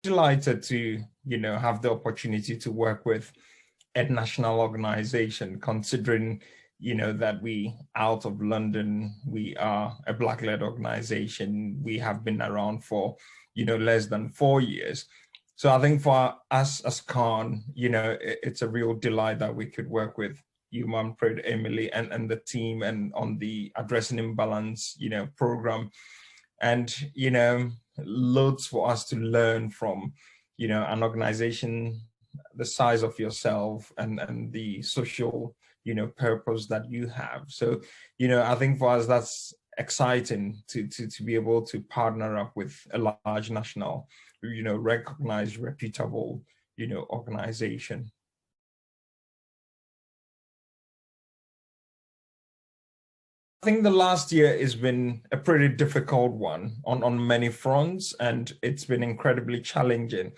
delighted to, have the opportunity to work with a national organization, considering, that we out of London, we are a Black-led organization. We have been around for, less than 4 years. So I think for us as CAHN, it's a real delight that we could work with you, Manfred, Emily, and the team, and on the Addressing Imbalance, program. And, loads for us to learn from, an organization the size of yourself, and the social, purpose that you have. So, I think for us, that's exciting to be able to partner up with a large national, recognized, reputable, organization. I think the last year has been a pretty difficult one on many fronts, and it's been incredibly challenging.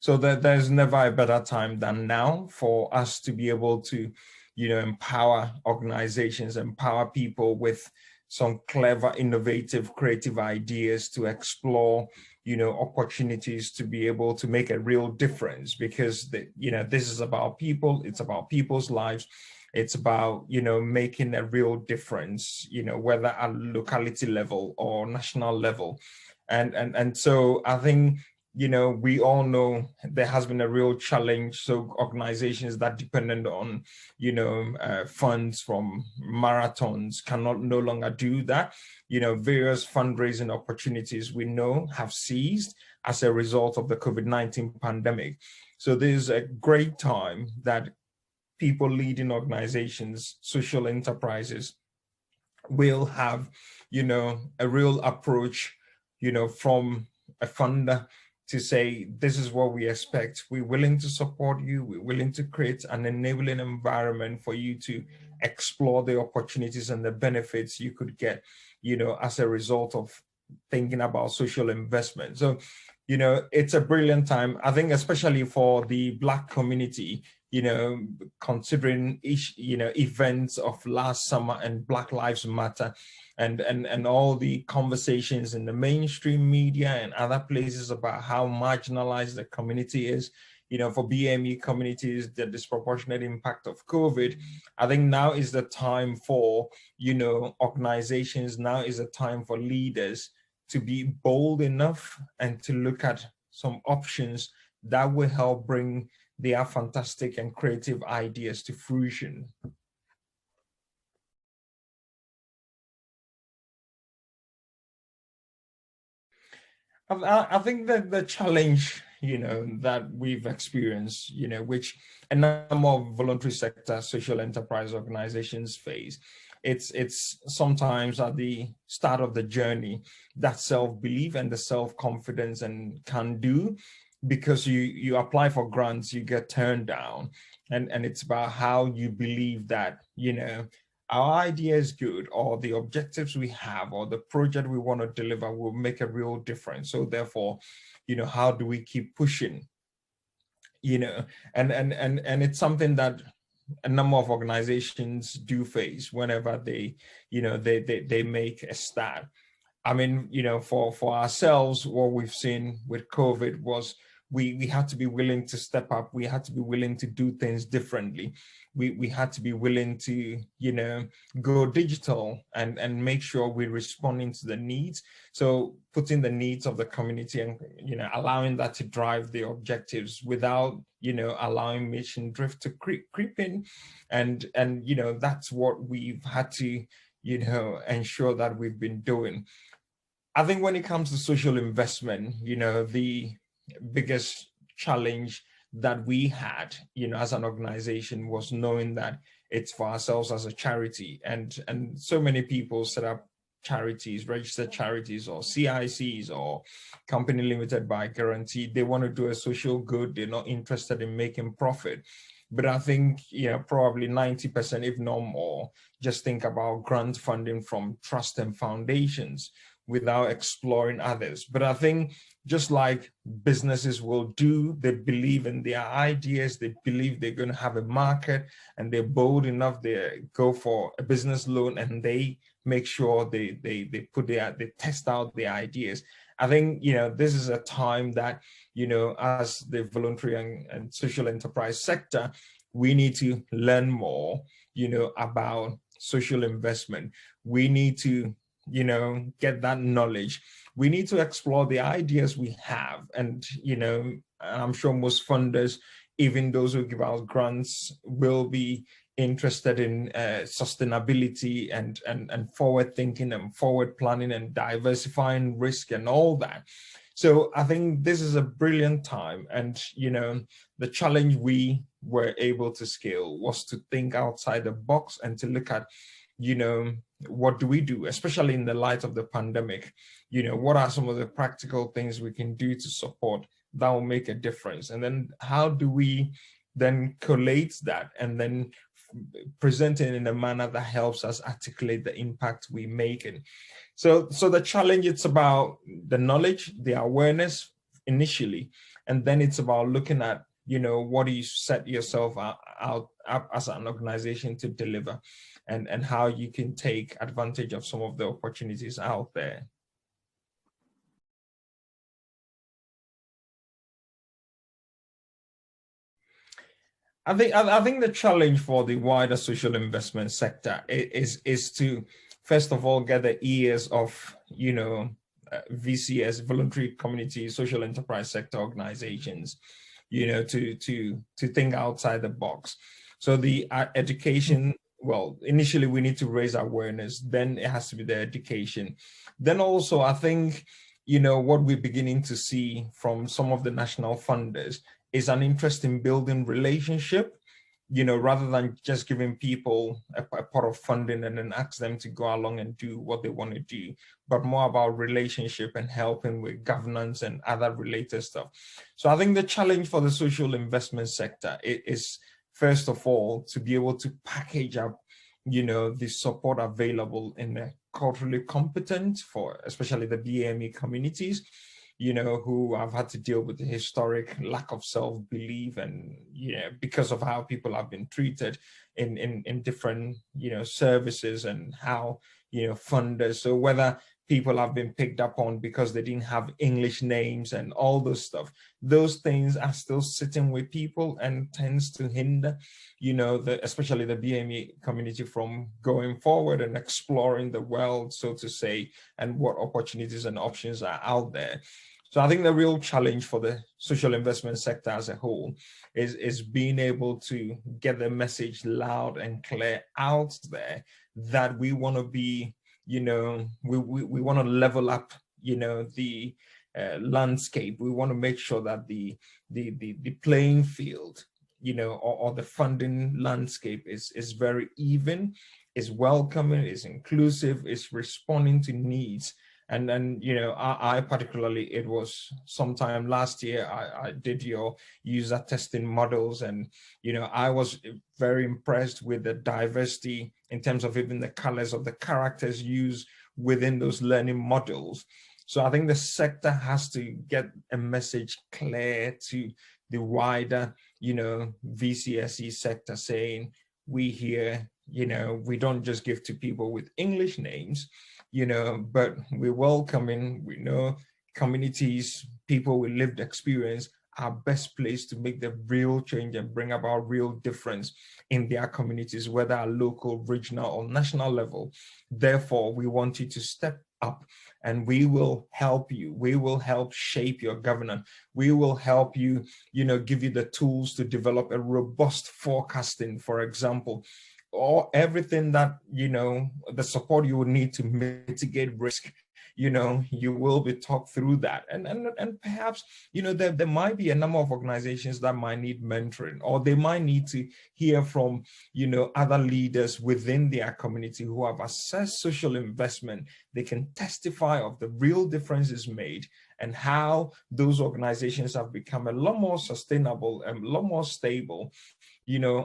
So there's never a better time than now for us to be able to, empower organizations, empower people with some clever, innovative, creative ideas to explore, opportunities to be able to make a real difference, because this is about people, it's about people's lives. It's about, making a real difference, whether at locality level or national level. And so I think, we all know there has been a real challenge. So organizations that dependent on, funds from marathons cannot no longer do that. Various fundraising opportunities we know have ceased as a result of the COVID-19 pandemic. So there's a great time that people leading organizations, social enterprises will have, a real approach, from a funder to say, this is what we expect. We're willing to support you. We're willing to create an enabling environment for you to explore the opportunities and the benefits you could get, as a result of thinking about social investment. So, it's a brilliant time, I think, especially for the Black community, considering events of last summer and Black Lives Matter, and all the conversations in the mainstream media and other places about how marginalized the community is, for BME communities, the disproportionate impact of COVID. I think now is the time for, organizations, now is the time for leaders to be bold enough and to look at some options that will help bring their fantastic and creative ideas to fruition. I think that the challenge, that we've experienced, which a number of voluntary sector social enterprise organizations face, it's sometimes at the start of the journey, that self-belief and the self-confidence and can do, because you apply for grants, you get turned down, and it's about how you believe that, our idea is good, or the objectives we have, or the project we want to deliver will make a real difference. So therefore, how do we keep pushing? And it's something that a number of organizations do face whenever they, they make a start. I mean, for ourselves, what we've seen with COVID was we had to be willing to step up. We had to be willing to do things differently. We had to be willing to, go digital and make sure we're responding to the needs. So putting the needs of the community and, allowing that to drive the objectives without, allowing mission drift to creep in. And, that's what we've had to, ensure that we've been doing. I think when it comes to social investment, the biggest challenge that we had, as an organization was knowing that it's for ourselves as a charity. And so many people set up charities, registered charities, or CICs, or company limited by guarantee. They want to do a social good. They're not interested in making profit. But I think, probably 90%, if not more, just think about grant funding from trust and foundations without exploring others. But I think just like businesses will do, they believe in their ideas, they believe they're going to have a market, and they're bold enough, they go for a business loan, and they make sure they test out their ideas. I think, this is a time that, as the voluntary and social enterprise sector, we need to learn more, about social investment. We need to, get that knowledge. We need to explore the ideas we have. And, I'm sure most funders, even those who give out grants, will be interested in sustainability and forward thinking and forward planning and diversifying risk and all that. So I think this is a brilliant time. And, the challenge we were able to scale was to think outside the box and to look at, what do we do, especially in the light of the pandemic? What are some of the practical things we can do to support that will make a difference? And then how do we then collate that and then present it in a manner that helps us articulate the impact we make? And so the challenge, it's about the knowledge, the awareness initially, and then it's about looking at, what do you set yourself out as an organization to deliver, and how you can take advantage of some of the opportunities out there. I think the challenge for the wider social investment sector is to, first of all, get the ears of, VCS, voluntary community social enterprise sector organizations, to think outside the box. So the education, well, initially we need to raise awareness, then it has to be the education. Then also, I think, what we're beginning to see from some of the national funders is an interest in building relationship, rather than just giving people a pot of funding and then ask them to go along and do what they want to do, but more about relationship and helping with governance and other related stuff. So I think the challenge for the social investment sector is, first of all, to be able to package up, the support available in the culturally competent, for especially the BAME communities, who have had to deal with the historic lack of self-belief and, because of how people have been treated in different, services, and how, funders, so whether people have been picked up on because they didn't have English names and all those stuff, those things are still sitting with people and tends to hinder, especially the BME community from going forward and exploring the world, so to say, and what opportunities and options are out there. So I think the real challenge for the social investment sector as a whole is being able to get the message loud and clear out there that we want to be, we want to level up, the landscape. We want to make sure that the playing field, or the funding landscape is very even, is welcoming, is inclusive, is responding to needs. And then, I particularly, it was sometime last year, I did your user testing models, and, I was very impressed with the diversity in terms of even the colors of the characters used within those learning models. So I think the sector has to get a message clear to the wider, VCSE sector, saying, we here, we don't just give to people with English names, but we're welcoming, we know communities, people with lived experience are best placed to make the real change and bring about real difference in their communities, whether at local, regional, or national level. Therefore, we want you to step up, and we will help you. We will help shape your governance. We will help you, give you the tools to develop a robust forecasting, for example, or everything that, the support you would need to mitigate risk. You will be talked through that. And perhaps, there might be a number of organizations that might need mentoring, or they might need to hear from, other leaders within their community who have assessed social investment. They can testify of the real differences made and how those organizations have become a lot more sustainable and a lot more stable,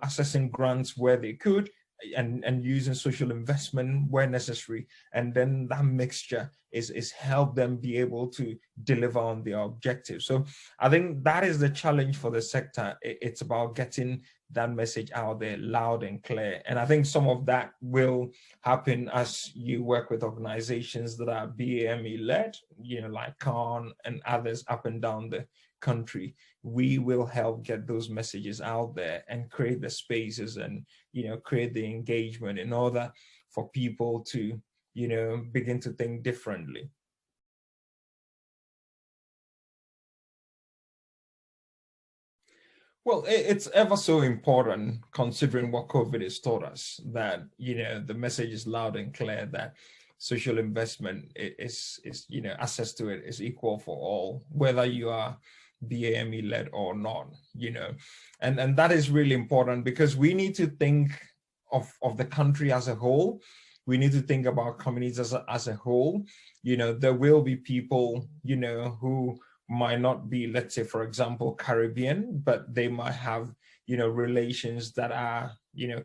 assessing grants where they could, and using social investment where necessary. And then that mixture is help them be able to deliver on their objectives. So I think that is the challenge for the sector. It's about getting that message out there loud and clear. And I think some of that will happen as you work with organizations that are BAME led, like CAHN and others up and down the country, we will help get those messages out there and create the spaces and, create the engagement in order for people to, begin to think differently. Well, it's ever so important considering what COVID has taught us, that, the message is loud and clear that social investment is access to it is equal for all, whether you are BAME led or not, and that is really important because we need to think of the country as a whole. We need to think about communities as a whole. There will be people, who might not be, let's say, for example, Caribbean, but they might have, relations that are,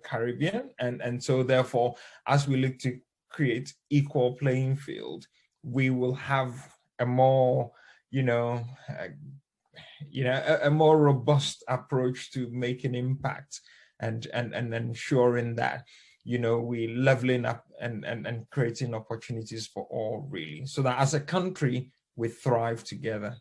Caribbean. And so therefore, as we look to create equal playing field, we will have a more, a more robust approach to making impact and ensuring that, we leveling up and creating opportunities for all, really, so that as a country, we thrive together.